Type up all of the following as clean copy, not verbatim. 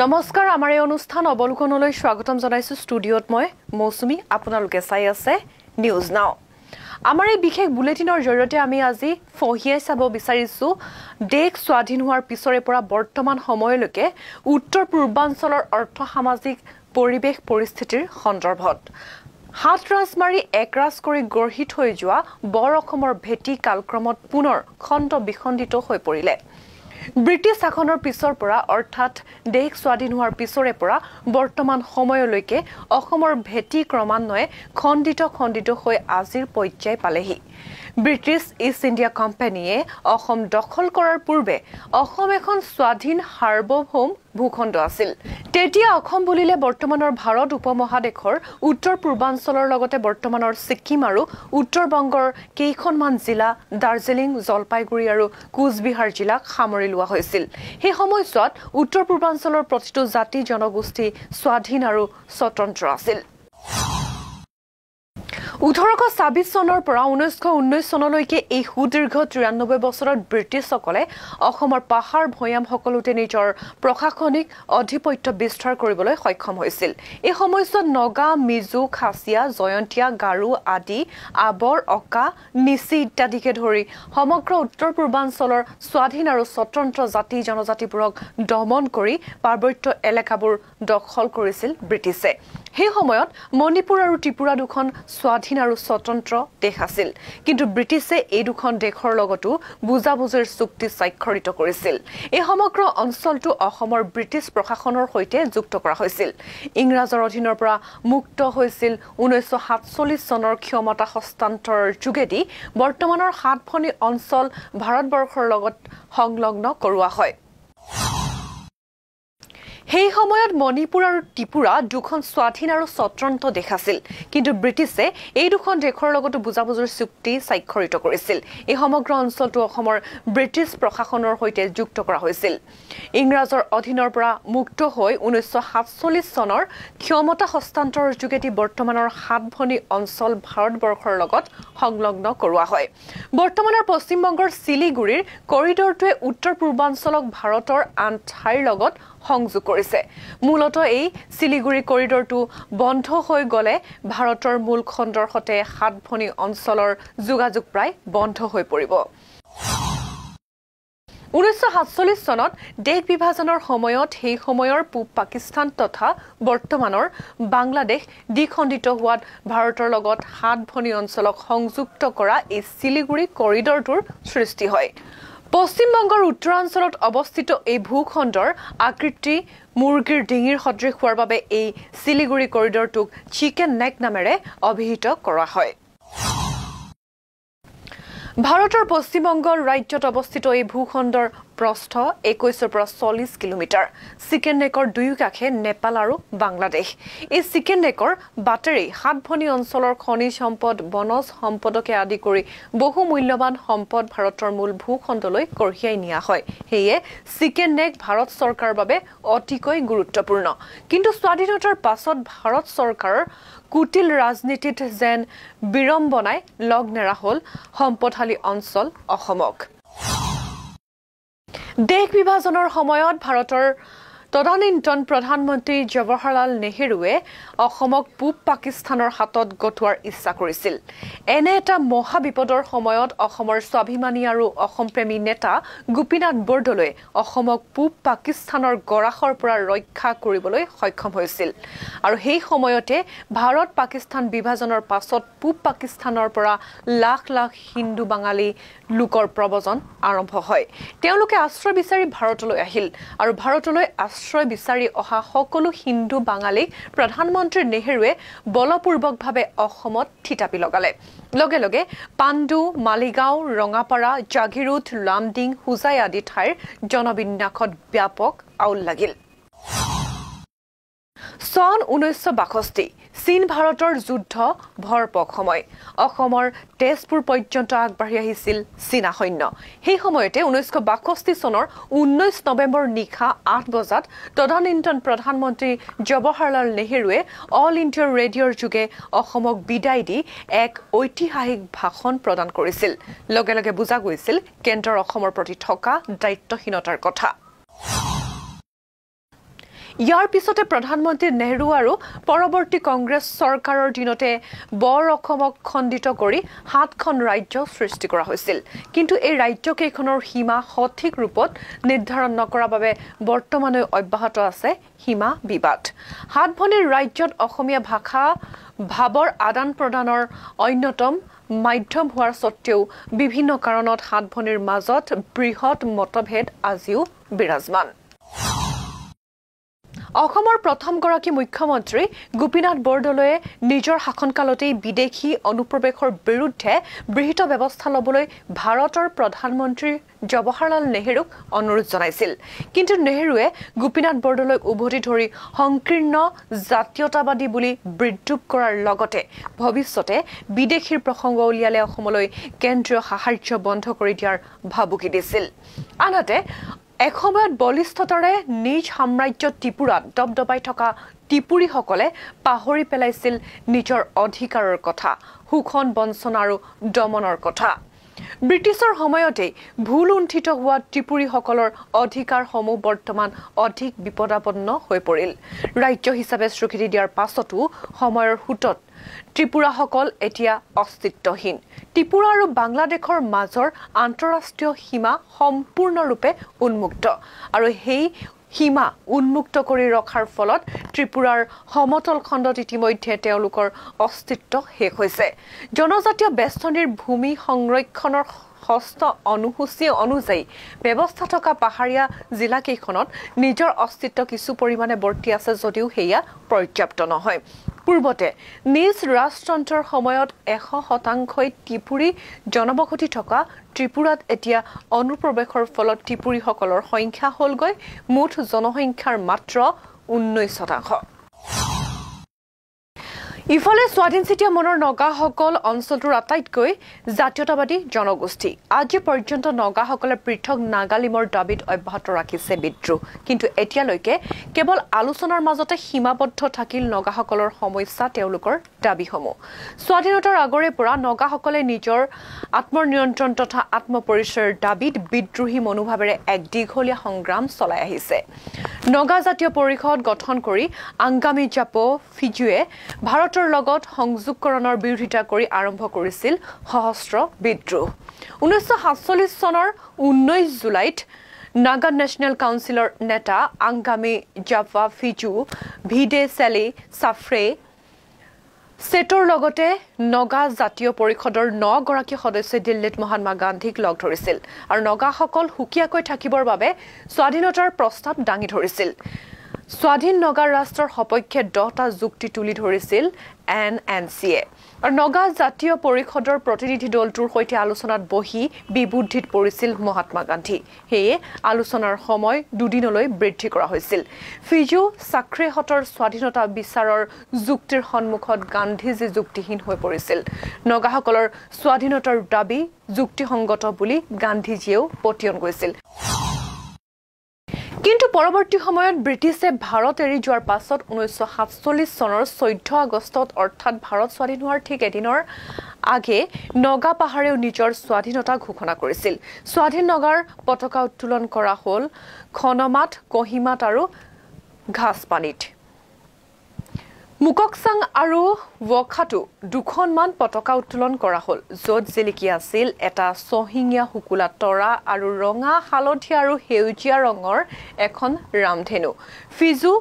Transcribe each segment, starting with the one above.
নমস্কাৰ আমাৰ এই অনুষ্ঠান অবলোকনলৈ স্বাগতম জনাইছো ষ্টুডিঅত মই মৌসুমী আপোনালোকে চাই আছে নিউজ নাও আমাৰ এই বিশেষ বুলেটিনৰ জৰিয়তে আমি আজি ফহিয়াই চাব বিচাৰিছো দেশ স্বাধীন হোৱাৰ পিছৰে পৰা বৰ্তমান সময়লৈকে উত্তৰ পূৰ্বাঞ্চলৰ অৰ্থ সামাজিক পৰিবেশ পৰিস্থিতিৰ সন্দৰ্ভত হাতৰাজ মাৰি একৰাজ কৰি গঢ়ি থৈ যোৱা বৰ অসমৰ ভেটি কালক্ৰমত পুনৰ খণ্ড বিখণ্ডিত হৈ পৰিলে ব্ৰিটিছ শাসনৰ পিছৰ পৰা অৰ্থাৎ দেশ স্বাধীন হোৱাৰ পিছৰে পৰা বৰ্তমান সময়লৈকে অসমৰ ভেটি ক্ৰমান্বয়ে খণ্ডিত হৈ আজিৰ পৰ্যায় পালেহি ব্ৰিটিছ ইষ্ট ইণ্ডিয়া কোম্পানীয়ে অসম দখল কৰাৰ পূৰ্বে অসম এখন স্বাধীন সাৰ্বভৌম ভূখণ্ড আছিল তেতিয়া অসম বুলিলে বৰ্তমানৰ ভাৰত উপমহাদেশৰ উত্তৰ পূৰ্বাঞ্চলৰ লগতে বৰ্তমানৰ ছিকিম আৰু উত্তৰ বংগৰ কেইখনমান জিলা দাৰ্জিলিং জলপাইগুৰি আৰু কোচবিহাৰ জিলাক সামৰি লোৱা হৈছিল সেই সময়ছোৱাত উত্তৰ পূৰ্বাঞ্চলৰ প্ৰতিটো জাতি জনগোষ্ঠী স্বাধীন আৰু স্বতন্ত্ৰ আছিল 1826 চনৰ পৰা 1919 চনলৈকে এই সুদীৰ্ঘ 93 বছৰত ব্ৰিটিছসকলে অসমৰ পাহাৰ ভৈয়াম সকলোতে নিজৰ প্ৰশাসনিক অধিপত্য বিস্তাৰ কৰিবলৈ সক্ষম হৈছিল এই সময়ছোৱাত নগা মিজু খাছিয়া জয়ন্তীয়া গাৰু আদি আবৰ অকা নিচি ইত্যাদিকে ধৰি সমগ্ৰ উত্তৰ পূৰ্বাঞ্চলৰ স্বাধীন আৰু স্বতন্ত্ৰ জাতি জনজাতিবোৰক দমন কৰি পাৰ্বত্য এলেকাবোৰ দখল কৰিছিল ব্ৰিটিছে সেই সময়ত মণিপুৰ আৰু ত্ৰিপুৰা দুখন স্বাধীন আৰু স্বতন্ত্ৰ দেশ আছিল কিন্তু ব্ৰিটিছে এই দুখন দেশৰ লগতো বুজাবুজিৰ চুক্তি স্বাক্ষৰিত কৰিছিল এই সমগ্ৰ অঞ্চলটো অসমৰ ব্ৰিটিছ প্ৰশাসনৰ সৈতে যুক্ত কৰা হৈছিল ইংৰাজৰ অধীনৰ পৰা মুক্ত হৈছিল 1947 চনৰ ক্ষমতা হস্তান্তৰৰ যোগেদি বৰ্তমানৰ সাতভনী অঞ্চল ভাৰতবৰ্ষৰ লগত সংলগ্ন কৰোৱা হয় সেই সময়ত মণিপুৰ আৰু ত্ৰিপুৰা দুখন স্বাধীন আৰু স্বতন্ত্ৰ দেশ আছিল কিন্তু ব্ৰিটিছে এই দুখন দেশৰ লগতো বুজাবুজিৰ চুক্তি স্বাক্ষৰিত কৰিছিল এই সমগ্ৰ অঞ্চলটো অসমৰ ব্ৰিটিছ প্ৰশাসনৰ সৈতে যুক্ত কৰা হৈছিল ইংৰাজৰ অধীনৰ পৰা মুক্ত হৈ 1947 চনৰ ক্ষমতা হস্তান্তৰৰ যোগেদি বৰ্তমানৰ সাতভনী অঞ্চল ভাৰতবৰ্ষৰ লগত সংলগ্ন কৰোৱা হয় বৰ্তমানৰ পশ্চিম বংগৰ শিলিগুৰিৰ কৰিডৰটোৱে উত্তৰ পূৰ্বাঞ্চলক ভাৰতৰ আন ঠাইৰ লগত সংযোগ কৰিছে মূলত এই শিলিগুৰি কৰিডৰটো বন্ধ হৈ গলে ভাৰতৰ মূল খণ্ডৰ সতে সাতভনী অঞ্চলৰ যোগাযোগ প্ৰায় বন্ধ হৈ পৰিব 1947 চনত দেশ বিভাজনৰ সময়ত সেই সময়ৰ পূব পাকিস্তান তথা বৰ্তমানৰ বাংলাদেশ দ্বিখণ্ডিত হোৱাত ভাৰতৰ লগত সাতভনী অঞ্চলক সংযুক্ত কৰা এই শিলিগুৰি কৰিডৰটোৰ সৃষ্টি হয় পশ্চিম বংগৰ উত্তৰাঞ্চলত অৱস্থিত এই ভূখণ্ডৰ আকৃতি মুৰ্গীৰ ডিঙিৰ সদৃশ হোৱাৰ বাবে এই শিলিগুৰি কৰিডৰটোক চিকেন নেক নামেৰে অভিহিত কৰা হয় ভাৰতৰ পশ্চিম বংগৰ ৰাজ্যত অৱস্থিত এই ভূখণ্ডৰ প্ৰস্থ 21 পৰা 40 কিলোমিটাৰ চিকেন নেকৰ দুয়ো কাষে নেপাল আৰু বাংলাদেশ এই চিকেন নেকৰ বাটেৰে সাতভনী অঞ্চলৰ খনিজ সম্পদ বনজ সম্পদকে আদি কৰি বহু মূল্যৱান সম্পদ ভাৰতৰ মূল ভূখণ্ডলৈ কঢ়িয়াই নিয়া হয় হেয়ে চিকেন নেক ভাৰত চৰকাৰৰ বাবে অতিকৈ গুৰুত্বপূৰ্ণ কিন্তু স্বাধীনতাৰ পাছত ভাৰত চৰকাৰৰ কুটিল ৰাজনীতিত যেন বিৰম্বনাই লগ নেৰা হল সম্পদশালী অঞ্চল অসমক দেশ বিভাজনৰ সময়ত ভাৰতৰ তদানীন্তন প্ৰধানমন্ত্ৰী জৱাহৰলাল নেহেৰুৱে অসমক পূব পাকিস্তানৰ হাতত গঠোৱাৰ ইচ্ছা কৰিছিল এনে এটা মহা বিপদৰ সময়ত অসমৰ স্বাভিমানী আৰু অসমপ্ৰেমী নেতা গোপীনাথ বৰদলৈ অসমক পূব পাকিস্তানৰ গৰাখৰ পৰা ৰক্ষা কৰিবলৈ সক্ষম হৈছিল আৰু সেই সময়তে ভাৰত পাকিস্তান বিভাজনৰ পাছত পূব পাকিস্তানৰ পৰা লাখ লাখ হিন্দু বাঙালী লোকৰ প্ৰব্ৰজন আৰম্ভ হয় তেওঁলোকে আশ্ৰয় বিচাৰি ভাৰতলৈ আহিল আৰু ভাৰতলৈ আশ্ৰয় বিচাৰি অহা সকলো হিন্দু বাঙালীক প্ৰধানমন্ত্ৰী নেহেৰুৱে বলপূৰ্বকভাৱে অসমত থিতাপি লগালে লগে লগে পাণ্ডু মালিগাঁও ৰঙাপাৰা জাগিৰোড লামডিং হুজাই আদি ঠাইৰ জনবিন্যাসত ব্যাপক আউল লাগিল সন 1962 চীন ভাৰতৰ যুদ্ধ ভৰপক সময় অসমৰ তেজপুৰ পৰ্যন্ত আগবাঢ়ি আহিছিল চীনা সৈন্য সেই সময়তে 1962 চনৰ 19 নৱেম্বৰ নিশা 8 বজাত তদানীন্তন প্ৰধানমন্ত্ৰী জৱাহৰলাল নেহেৰুৱে অল ইণ্ডিয়া ৰেডিঅ'ৰ যোগে অসমক বিদায় দি এক ঐতিহাসিক ভাষণ প্ৰদান কৰিছিল লগে লগে বুজা গৈছিল কেন্দ্ৰৰ অসমৰ প্ৰতি থকা দায়িত্বহীনতাৰ কথা ইয়াৰ পিছতে প্ৰধানমন্ত্ৰী নেহৰু আৰু পৰৱৰ্তী কংগ্ৰেছ চৰকাৰৰ দিনতে বৰ অসমক খণ্ডিত কৰি 7খন ৰাজ্য সৃষ্টি কৰা হৈছিল কিন্তু এই ৰাজ্যকেইখনৰ সীমা সঠিক ৰূপত নিৰ্ধাৰণ নকৰাৰ বাবে বৰ্তমানে অব্যাহত আছে সীমা বিবাদ 7 ভনীৰ ৰাজ্যত অসমীয়া ভাষা ভাবৰ আদান প্ৰদানৰ অন্যতম মাধ্যম হোৱাৰ সত্ত্বেও বিভিন্ন কাৰণত 7 ভনীৰ মাজত বৃহৎ মতভেদ আজিও বিৰাজমান অসমৰ প্ৰথমগৰাকী মুখ্যমন্ত্ৰী গোপীনাথ বৰদলৈয়ে নিজৰ শাসনকালতেই বিদেশী অনুপ্ৰৱেশৰ বিৰুদ্ধে বৃহৎ ব্যৱস্থা ল'বলৈ ভাৰতৰ প্ৰধানমন্ত্ৰী জৱাহৰলাল নেহৰুক অনুৰোধ জনাইছিল কিন্তু নেহৰুৱে গোপীনাথ বৰদলৈক উভতি ধৰি সংকীৰ্ণ জাতীয়তাবাদী বুলি বিদ্ৰূপ কৰাৰ লগতে ভৱিষ্যতে বিদেশীৰ প্ৰসংগ উলিয়ালে অসমলৈ কেন্দ্ৰীয় সাহায্য বন্ধ কৰি দিয়াৰ ভাবুকি দিছিল আনহাতে এসময়ত বলিষ্ঠতাৰে নিজ সাম্ৰাজ্য ত্ৰিপুৰাত দবদবাই থকা ত্ৰিপুৰীসকলে পাহৰি পেলাইছিল নিজৰ অধিকাৰৰ কথা শোষণ বঞ্চনা আৰু দমনৰ কথা ব্ৰিটিছৰ সময়তেই ভুল উন্ঠিত হোৱা ত্ৰিপুৰীসকলৰ অধিকাৰসমূহ বৰ্তমান অধিক বিপদাপন্ন হৈ পৰিল ৰাজ্য হিচাপে স্বীকৃতি দিয়াৰ পাছতো সময়ৰ হুতত ত্ৰিপুৰাসকল এতিয়া অস্তিত্বহীন ত্ৰিপুৰা আৰু বাংলাদেশৰ মাজৰ আন্তঃৰাষ্ট্ৰীয় সীমা সম্পূৰ্ণৰূপে উন্মুক্ত আৰু সেই সীমা উন্মুক্ত কৰি ৰখাৰ ফলত ত্ৰিপুৰাৰ সমতল খণ্ডত ইতিমধ্যে তেওঁলোকৰ অস্তিত্ব শেষ হৈছে জনজাতীয় বেষ্টনীৰ ভূমি সংৰক্ষণৰ হস্ত অনুসূচী অনুযায়ী ব্যৱস্থা থকা পাহাৰীয়া জিলাকেইখনত নিজৰ অস্তিত্ব কিছু পৰিমাণে বৰ্তি আছে যদিও সেয়া পৰ্যাপ্ত নহয় পূৰ্বতে নিজ ৰাজতন্ত্ৰৰ সময়ত 100% ত্ৰিপুৰী জনবসতি থকা ত্ৰিপুৰাত এতিয়া অনুপ্ৰৱেশৰ ফলত ত্ৰিপুৰীসকলৰ সংখ্যা হ'লগৈ মুঠ জনসংখ্যাৰ মাত্ৰ 19%। ইফালে স্বাধীনচিতিয়া মনৰ নগাসকল অঞ্চলটোৰ আটাইতকৈ জাতীয়তাবাদী জনগোষ্ঠী আজি পৰ্যন্ত নগাসকলে পৃথক নাগালিমৰ দাবীত অব্যাহত ৰাখিছে বিদ্ৰোহ কিন্তু এতিয়ালৈকে কেৱল আলোচনাৰ মাজতে সীমাবদ্ধ থাকিল নগাসকলৰ সমস্যা তেওঁলোকৰ দাবীসমূহ স্বাধীনতাৰ আগৰে পৰা নগাসকলে নিজৰ আত্মনিয়ন্ত্ৰণ তথা আত্মপৰিচয়ৰ দাবীত বিদ্ৰোহী মনোভাৱেৰে এক দীঘলীয়া সংগ্ৰাম চলাই আহিছে নগা জাতীয় পৰিষদ গঠন কৰি আংগামী জাপো ফিজুৱে ভাৰতৰ লগত সংযোগকৰণৰ বিৰোধিতা কৰি আৰম্ভ কৰিছিল সহস্ৰ বিদ্ৰোহ 1947 চনৰ 19 জুলাইত নাগা নেশ্যনেল কাউন্সিলৰ নেতা আংগামী জাপা ফিজু ভিডে চেলি সাফ্ৰে সেটৰ লগতে নগা জাতীয় পৰিষদৰ 9 গৰাকী সদস্যই দিল্লীত মহাত্মা গান্ধীক লগ ধৰিছিল আৰু নগাসকল হুকিয়াকৈ থাকিবৰ বাবে স্বাধীনতাৰ প্ৰস্তাৱ দাঙি ধৰিছিল স্বাধীন নগা ৰাষ্ট্ৰৰ সপক্ষে 10টা যুক্তি তুলি ধৰিছিল এনএনচিয়ে আৰু নগা জাতীয় পৰিষদৰ প্ৰতিনিধি দলটোৰ সৈতে আলোচনাত বহি বিবুদ্ধিত পৰিছিল মহাত্মা গান্ধী হেয়ে আলোচনাৰ সময় দুদিনলৈ বৃদ্ধি কৰা হৈছিল ফিজু সাক্ৰেহতৰ স্বাধীনতা বিচাৰৰ যুক্তিৰ সন্মুখত গান্ধীজী যুক্তিহীন হৈ পৰিছিল নগাসকলৰ স্বাধীনতাৰ দাবী যুক্তিসংগত বুলি গান্ধীজীয়েও পতিয়ন গৈছিল কিন্তু পৰৱৰ্তী সময়ত ব্ৰিটিছে ভাৰত এৰি যোৱাৰ পাছত 1947 চনৰ 14 আগষ্টত অৰ্থাৎ ভাৰত স্বাধীন হোৱাৰ ঠিক এদিনৰ আগে নগা পাহাৰেও নিজৰ স্বাধীনতা ঘোষণা কৰিছিল স্বাধীন নগাৰ পতাকা উত্তোলন কৰা হ'ল খনমাত কহিমাত আৰু ঘাছপানীত মুককচাং আৰু ওখাটো দুখনমান পতাকা উত্তোলন কৰা হ'ল য'ত জিলিকি আছিল এটা সহিঙীয়া হুকুলা তৰা আৰু ৰঙা হালধীয়া আৰু সেউজীয়া ৰঙৰ এখন ৰামধেনু ফিজু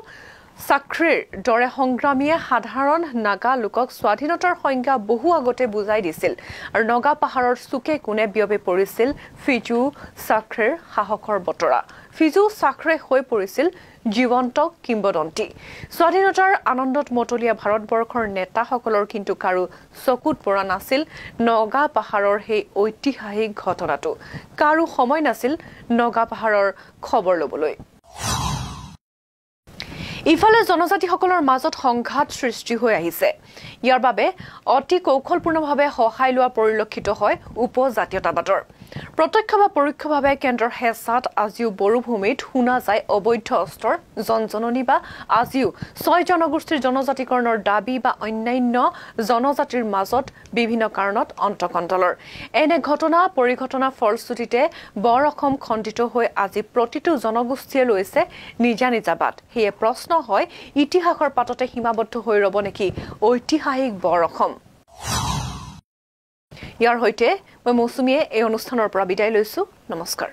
সাক্ৰেৰ দৰে সংগ্ৰামীয়ে সাধাৰণ নাগা লোকক স্বাধীনতাৰ সংজ্ঞা বহু আগতে বুজাই দিছিল আৰু নগা পাহাৰৰ চুকে কোণে বিয়পি পৰিছিল ফিজু সাক্ৰেৰ সাহসৰ বতৰা ফিজু সাক্ৰে হৈ পৰিছিল জীৱন্ত কিংবদন্তি স্বাধীনতাৰ আনন্দত মতলীয়া ভাৰতবৰ্ষৰ নেতাসকলৰ কিন্তু কাৰো চকুত পৰা নাছিল নগা পাহাৰৰ সেই ঐতিহাসিক ঘটনাটো কাৰো সময় নাছিল নগা পাহাৰৰ খবৰ ল'বলৈ ইফালে জনজাতিসকলৰ মাজত সংঘাত সৃষ্টি হৈ আহিছে ইয়াৰ বাবে অতি কৌশলপূৰ্ণভাৱে সহায় লোৱা পৰিলক্ষিত হয় উপজাতীয়তাবাদৰ প্ৰত্যক্ষ বা পৰোক্ষভাৱে কেন্দ্ৰৰ হেঁচাত আজিও বড়োভূমিত শুনা যায় অবৈধ অস্ত্ৰৰ জনজননী বা আজিও 6 জনগোষ্ঠীৰ জনজাতিকৰণৰ দাবী বা অন্যান্য জনজাতিৰ মাজত বিভিন্ন কাৰণত অন্তকণ্ডলৰ এনে ঘটনা পৰিঘটনা ফলশ্ৰুতিতে বৰ অসম খণ্ডিত হৈ আজি প্ৰতিটো জনগোষ্ঠীয়ে লৈছে নিজা নিজা বাট সেয়ে প্ৰশ্ন হয় ইতিহাসৰ পাততে সীমাবদ্ধ হৈ ৰব নেকি ঐতিহাসিক বৰ অসম ইয়াৰ হৈতে মই মৌচুমীয়ে এই অনুষ্ঠানৰ পৰা বিদায় লৈছো নমস্কাৰ